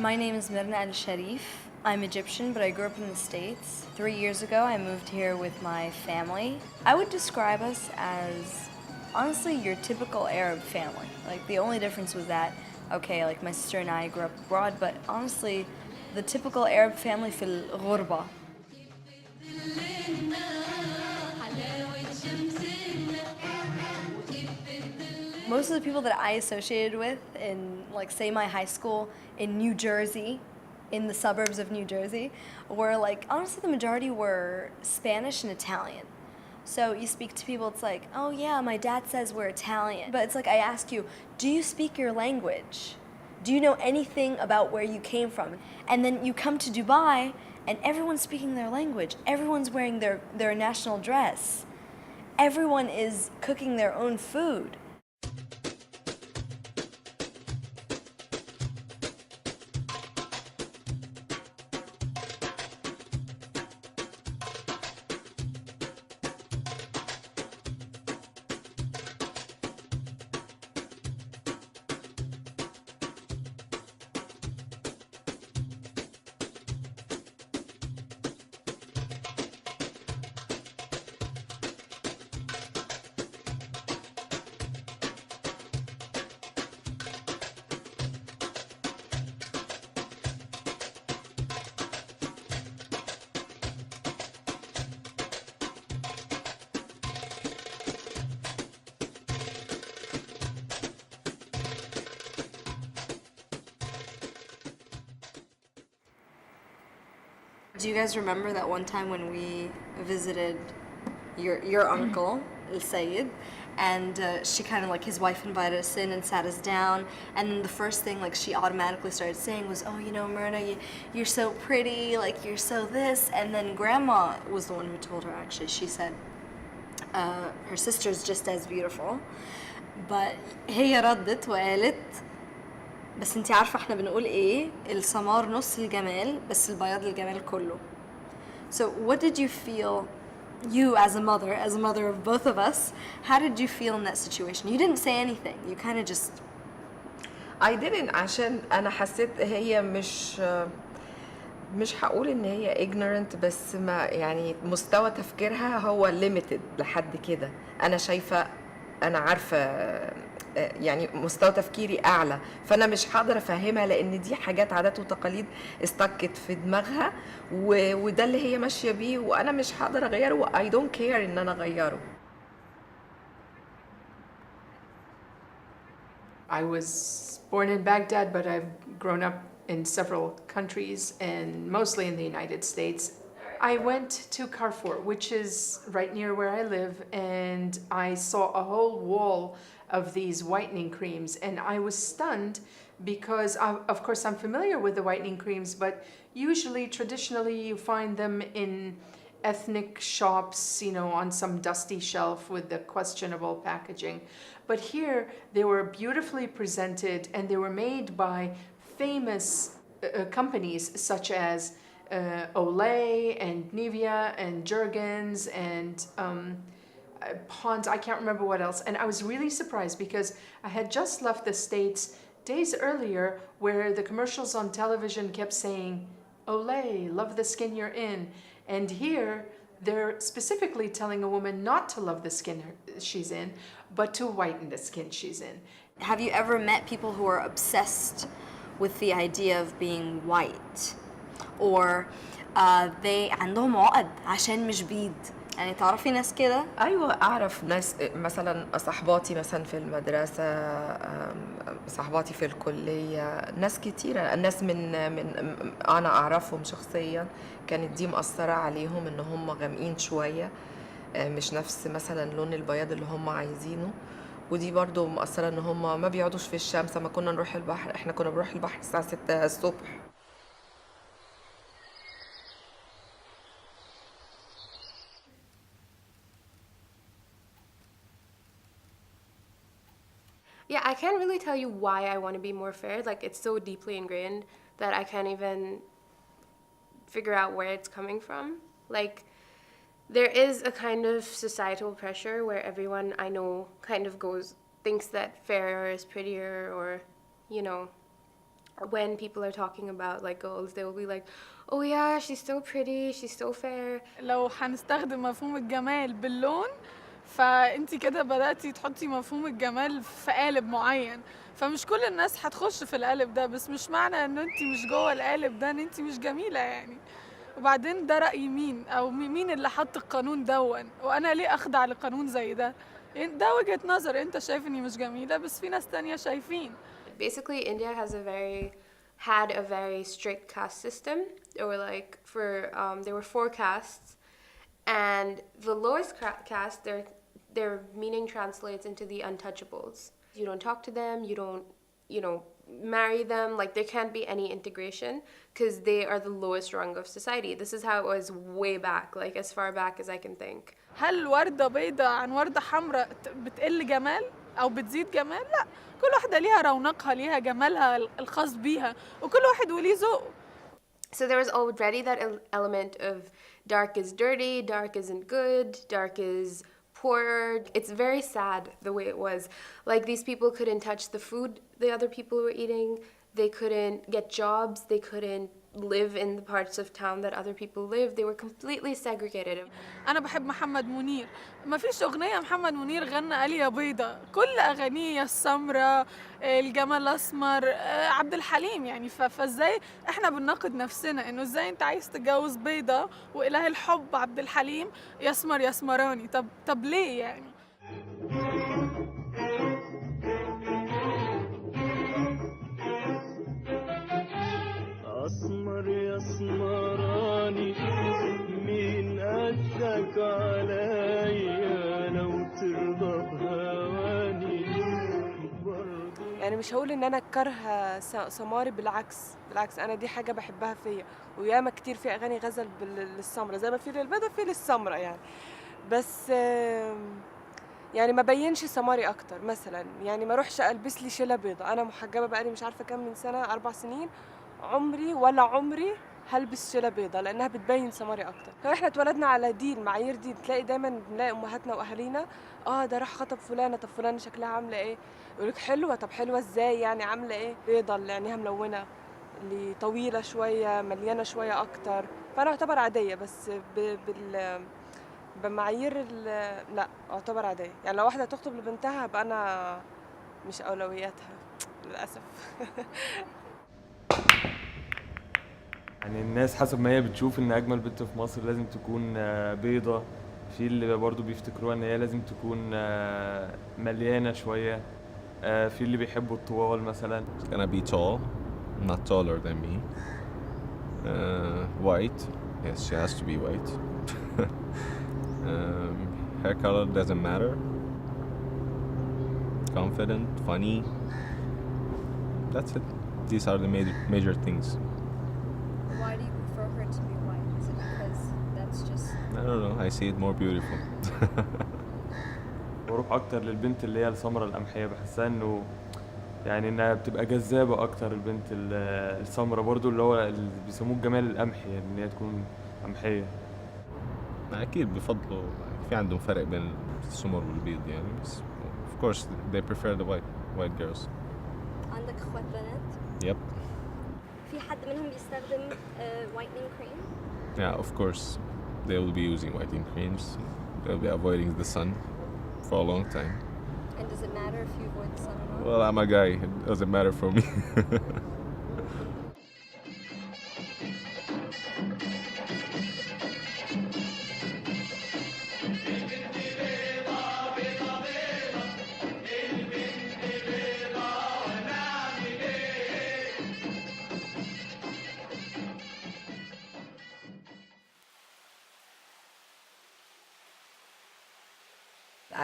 My name is Mirna Alsharif. I'm Egyptian, but I grew up in the States. 3 years ago, I moved here with my family. I would describe us as, honestly, your typical Arab family. Like, the only difference was that, okay, like my sister and I grew up abroad, but honestly, the typical Arab family في الغربة. Most of the people that I associated with in, like, say my high school in New Jersey, in the suburbs of New Jersey, were like, honestly, the majority were Spanish and Italian. So you speak to people, it's like, oh yeah, my dad says we're Italian. But it's like, I ask you, do you speak your language? Do you know anything about where you came from? And then you come to Dubai and everyone's speaking their language. Everyone's wearing their national dress. Everyone is cooking their own food. Do you guys remember that one time when we visited your uncle, El Sayed, and she kind of like, his wife invited us in and sat us down, and then the first thing like she automatically started saying was, oh, you know, Mirna, you're so pretty, like you're so this, and then Grandma was the one who told her, actually. She said her sister's just as beautiful, but هي ردت وقالت بس انتي عارفة احنا بنقول ايه السمار نص الجمال بس البياض الجمال كله. So what did you feel, you as a mother of both of us, how did you feel in that situation? You didn't say anything, you kind of just... I didn't عشان أنا حسيت هي مش هقول إن هي ignorant، بس ما يعني مستوى تفكيرها هو limited لحد كده. أنا شايفة، أنا عارفة يعني مستوى تفكيري أعلى، فأنا مش هقدر أفهمها لأن دي حاجات عادات وتقاليد استكت في دماغها وده اللي هي ماشية بيه، وأنا مش هقدر أغيره و I don't care إن أنا أغيره. I was born in Baghdad, but I've grown up in several countries and mostly in the United States. I went to Carrefour, which is right near where I live, and I saw a whole wall of these whitening creams, and I was stunned because of course I'm familiar with the whitening creams, but usually traditionally you find them in ethnic shops, you know, on some dusty shelf with the questionable packaging. But here they were beautifully presented and they were made by famous companies such as Olay and Nivea and Jergens and Pond's, I can't remember what else. And I was really surprised because I had just left the States days earlier where the commercials on television kept saying, Olay, love the skin you're in. And here they're specifically telling a woman not to love the skin she's in, but to whiten the skin she's in. Have you ever met people who are obsessed with the idea of being white? Or they عندهم عقد عشان مش بيض؟ يعني تعرفي ناس كده؟ أيوة أعرف ناس، مثلا صحباتي مثلا في المدرسة، صحباتي في الكلية، ناس كتيرة، الناس من أنا أعرفهم شخصيا كانت دي مأثرة عليهم إن هم غامقين شوية، مش نفس مثلا لون البياض اللي هم عايزينه، ودي برضو مأثرة إن هم ما بيقعدوش في الشمس. ما كنا نروح البحر، إحنا كنا بنروح البحر الساعة 6 الصبح. Yeah, I can't really tell you why I want to be more fair. Like, it's so deeply ingrained that I can't even figure out where it's coming from. Like, there is a kind of societal pressure where everyone I know kind of thinks that fairer is prettier, or, you know, when people are talking about like girls, they will be like, oh yeah, she's so pretty, she's so fair. لو هنستخدم مفهوم الجمال باللون فانتي كده بدأتي تحطي مفهوم الجمال في قالب معين، فمش كل الناس هتخش في القالب ده، بس مش معنى ان انتي مش جوه القالب ده ان انتي مش جميلة يعني. وبعدين ده رأي مين او مين اللي حط القانون دون، وانا ليه اخضع لقانون زي ده؟ ده وجهة نظر، انت شايف اني مش جميلة بس في ناس تانية شايفين. Basically, India had a very strict caste system. There were like there were 4 castes, and the lowest caste, their meaning translates into the untouchables. You don't talk to them, you don't, marry them. Like there can't be any integration because they are the lowest rung of society. This is how it was way back, like as far back as I can think. هل وردة بيضاء عن وردة حمراء بتقل جمال أو بتزيد جمال؟ لا، كل واحدة ليها رونقها، ليها جمالها الخاص بيها، وكل واحد وليه ذوقه. So there was already that element of dark is dirty, dark isn't good, dark is poor. It's very sad the way it was. Like these people couldn't touch the food the other people were eating. They couldn't get jobs. They couldn't live in the parts of town that other people live. They were completely segregated. أنا بحب محمد منير، ما فيش أغنية محمد منير غنى قال يا بيضة، كل أغانيه السمرة، الجمال الأسمر، عبد الحليم يعني. فازاي إحنا بنناقض نفسنا إنه إزاي أنت عايز تتجوز بيضة وإله الحب عبد الحليم يسمر يسمراني؟ طب ليه يعني؟ أسمر يسمراني مين قدك عليا لو ترضى بهواني. يعني مش هقول ان انا كارهه سماري، بالعكس انا دي حاجه بحبها فيا، وياما كتير في اغاني غزل للسمره زي ما في للبيضه في للسمره يعني. بس يعني ما بينش سماري اكتر مثلا، يعني ما اروحش البس لي شيله بيضه. انا محجبه بقالي مش عارفه كام من سنه، 4 سنين، عمري هلبس شيله بيضه لانها بتبين سماري اكتر. احنا اتولدنا على دي المعايير دي، تلاقي دايما بنلاقي امهاتنا واهالينا ده راح خطب فلانه، طب فلانه شكلها عامله ايه؟ يقولك حلوه، طب حلوه ازاي يعني؟ عامله ايه؟ بيضه اللي عينيها ملونه، اللي طويله شويه، مليانه شويه اكتر. فانا اعتبر عاديه، بس بمعايير لا اعتبر عاديه. يعني لو واحده تخطب لبنتها هبقى انا مش اولوياتها للاسف. يعني الناس حسب ما هي بتشوف ان اجمل بنت في مصر لازم تكون بيضة، في اللي برضو بيفتكروها ان هي لازم تكون مليانة شوية، في اللي بيحبوا الطوال مثلا. It's gonna be tall, not taller than me. White, yes, she has to be white. Hair color doesn't matter. Confident, funny. That's it. These are the major things. Why do you prefer her to be white? Is it because that's just... I don't know, I see it more beautiful. بروح اكتر للبنت اللي هي السمرة القمحية، بحسها انه يعني انها بتبقى جذابة اكتر. البنت السمرة برضو اللي هو اللي بيسموه الجمال القمحي، يعني ان هي تكون قمحية. أكيد بفضلوا في عندهم فرق بين السمر والبيض يعني، بس of course they prefer the white girls. عندك اخوات بنات؟ Yep. في حد منهم بيستخدم whitening cream؟ Yeah, of course they will be using whitening creams. They'll be avoiding the sun for a long time. And does it matter if you avoid the sun or not? Well, I'm a guy. It doesn't matter for me.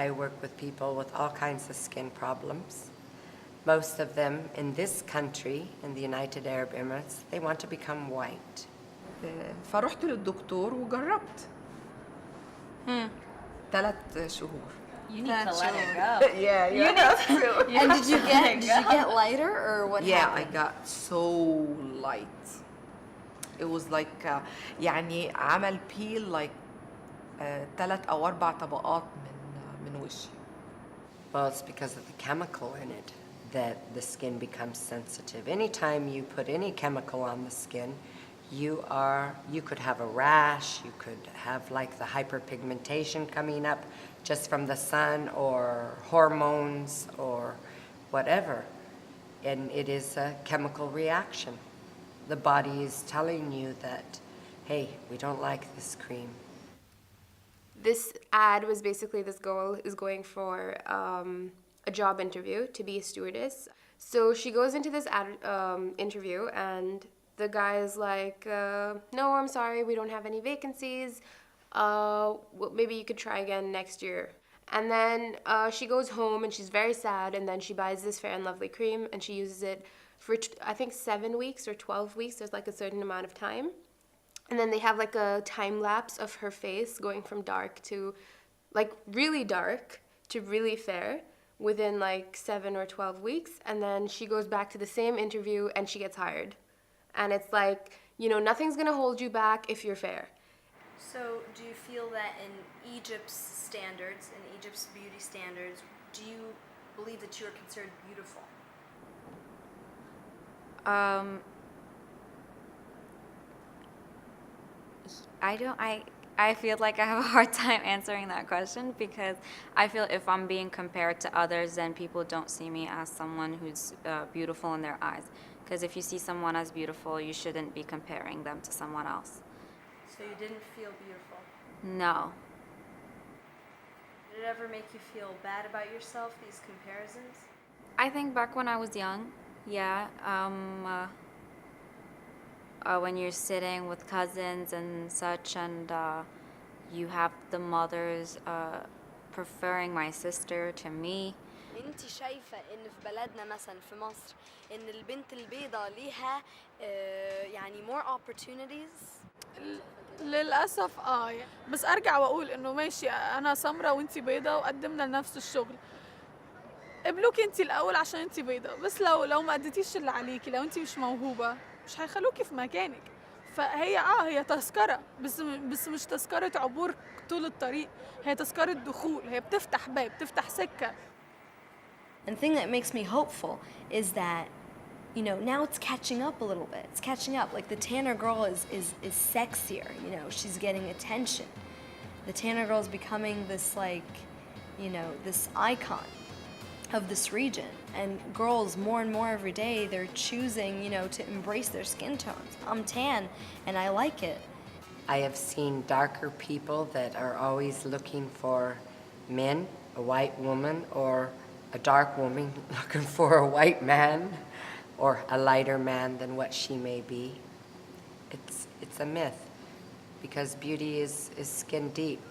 I work with people with all kinds of skin problems. Most of them in this country, in the United Arab Emirates, they want to become white. فرحت للدكتور وجربت 3 شهور. You need to let it go. Yeah, you have to. And did you get lighter or what Yeah, I happened? got so light. It was like يعني عمل peel like 3 أو 4 طبقات من وشي. Well, it's because of the chemical in it. that the skin becomes sensitive. Anytime you put any chemical on the skin, you could have a rash, you could have like the hyperpigmentation coming up just from the sun or hormones or whatever. And it is a chemical reaction. The body is telling you that, hey, we don't like this cream. This ad was basically, this girl is going for a job interview to be a stewardess. So she goes into this interview, and the guy is like, no, I'm sorry, we don't have any vacancies. Well, maybe you could try again next year. And then she goes home and she's very sad, and then she buys this Fair and Lovely cream and she uses it for I think 7 weeks or 12 weeks. There's like a certain amount of time. And then they have like a time lapse of her face going from dark to like really dark to really fair within like 7 or 12 weeks. And then she goes back to the same interview and she gets hired. And it's like, you know, nothing's gonna hold you back if you're fair. So do you feel that in Egypt's standards, in Egypt's beauty standards, do you believe that you are considered beautiful? I feel like I have a hard time answering that question because I feel if I'm being compared to others, then people don't see me as someone who's beautiful in their eyes. Because if you see someone as beautiful, you shouldn't be comparing them to someone else. So you didn't feel beautiful? No. Did it ever make you feel bad about yourself, these comparisons? I think back when I was young, yeah. When you're sitting with cousins and such, and you have the mothers preferring my sister to me. انت شايفة ان في بلدنا مثلا في مصر ان البنت البيضاء ليها يعني more opportunities؟ للأسف بس أرجع وأقول إنه ماشي أنا سمرة وأنتي بيضة وقدمنا لنفس الشغل. قبلوكي أنتي الأول عشان أنتي بيضة، بس لو ما أديتيش اللي عليكي، لو أنتي مش موهوبة مش هيخلوكي في مكانك. فهي هي تذكرة، بس مش تذكرة عبور طول الطريق، هي تذكرة دخول، هي بتفتح باب، بتفتح سكة. And the thing that makes me hopeful is that, you know, now it's catching up a little bit. It's catching up. Like the Tanner girl is sexier, you know, she's getting attention. The Tanner girl is becoming this like, you know, this icon of this region. And girls more and more every day, they're choosing, you know, to embrace their skin tones. I'm tan and I like it. I have seen darker people that are always looking for men, a white woman, or a dark woman looking for a white man or a lighter man than what she may be. It's a myth because beauty is skin deep.